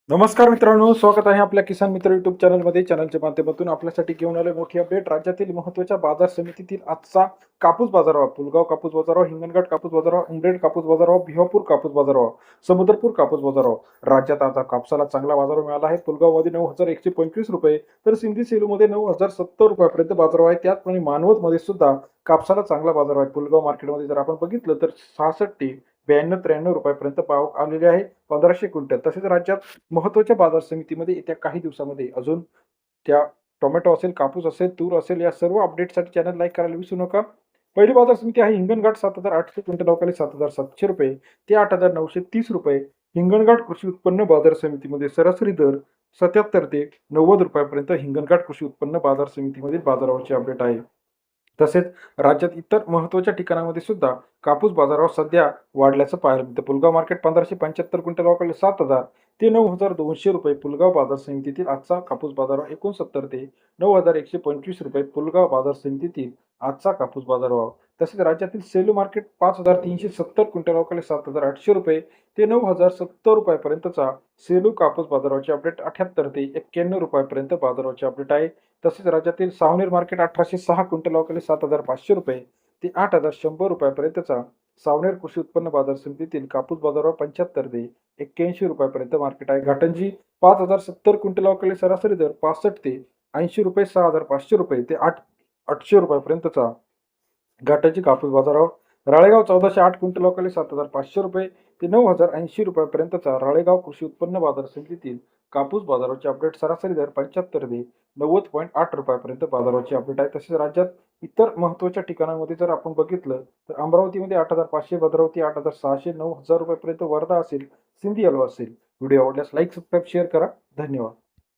नमस्कार मित्रांनो, स्वागत आहे आपल्या किसान मित्र युट्यूब चॅनलमध्ये. चॅनलच्या माध्यमातून आपल्यासाठी घेऊन आलोय मोठी अपडेट. राज्यातील महत्त्वाच्या बाजार समितीतील आजचा कापूस बाजारभाव: पुलगाव कापूस बाजारभाव, हिंगणघाट कापूस बाजारभाव, उमरेड कापूस बाजारभाव, भिवापूर कापूस बाजारभाव, समुद्रपूर कापूस बाजारभाव. राज्यात आता कापसाला चांगला बाजारभाव मिळाला आहे. पुलगावमध्ये 9,125 रुपये तर सिंधी सेलूमध्ये 9,070 रुपयापर्यंत बाजारभाव आहे. त्याचप्रमाणे मानवतमध्ये सुद्धा कापसाला चांगला बाजारभाव आहे. पुलगाव मार्केटमध्ये जर आपण बघितलं तर 66 ते 92-93 रुपयापर्यंत पाव आलेले आहे 1500 क्विंटल. तसेच राज्यात महत्त्वाच्या बाजार समितीमध्ये येत्या काही दिवसामध्ये अजून त्या टोमॅटो असेल, कापूस असेल, तूर असेल, या सर्व अपडेटसाठी चॅनल लाईक करायला विसरू नका. पहिली बाजार समिती आहे हिंगणघाट. 7,800 क्विंटल अवकाळी 7,700 रुपये ते 8,930 रुपये. हिंगणघाट कृषी उत्पन्न बाजार समितीमध्ये सरासरी दर 77 ते 90 रुपयापर्यंत हिंगणघाट कृषी उत्पन्न बाजार समितीमधील बाजारावरची अपडेट आहे. तसेच राज्यात इतर महत्त्वाच्या ठिकाणांमध्ये सुद्धा कापूस बाजारावर सध्या वाढल्याचं पाहायला मिळतं. पुलगाव मार्केट 1575 क्विंटल अवकाळी 7,000 ते 9,200 रुपये. पुलगाव बाजार समितीतील आजचा कापूस बाजारभाव 69 ते 9,125 रुपये. पुलगाव बाजार समितीतील आजचा कापूस बाजारभाव. तसेच राज्यातील सेलू मार्केट 5,370 क्विंटल अवकाळी 7,800 रुपये ते 9,070 रुपयापर्यंतचा सेलू कापूस बाजाराची अपडेट 78 ते 91 रुपयापर्यंत बाजाराची अपडेट आहे. तसेच राज्यातील सावनेर मार्केट 1,806 क्विंटल अवकाळी 7,500 रुपये ते 8,100 रुपयापर्यंतचा सावनेर कृषी उत्पन्न बाजार समितीतील कापूस बाजारभाव 75 ते 81 रुपयापर्यंत मार्केट आहे. घाटंजी 5,070 क्विंटल अवकाळी सरासरी दर 65 ते 80 रुपये, 6,500 रुपये ते 8,800 रुपयापर्यंतचा घाटाची कापूस बाजारभाव. राळेगाव 1,408 क्विंटल अवकाळी 7,500 रुपये ते 9,080 रुपयापर्यंतचा राळेगाव कृषी उत्पन्न बाजार समितीतील कापूस बाजाराची अपडेट. सरासरी दर 75 ते 90.8 रुपयापर्यंत बाजाराची अपडेट आहे. तसेच राज्यात इतर महत्त्वाच्या ठिकाणांमध्ये जर आपण बघितलं तर अमरावतीमध्ये 8,500, भद्रावती 8,600, 9,000 रुपयापर्यंत वर्धा असेल, सिंधी अलवा असेल. व्हिडिओ आवडल्यास लाईक, सबस्क्राईब, शेअर करा. धन्यवाद.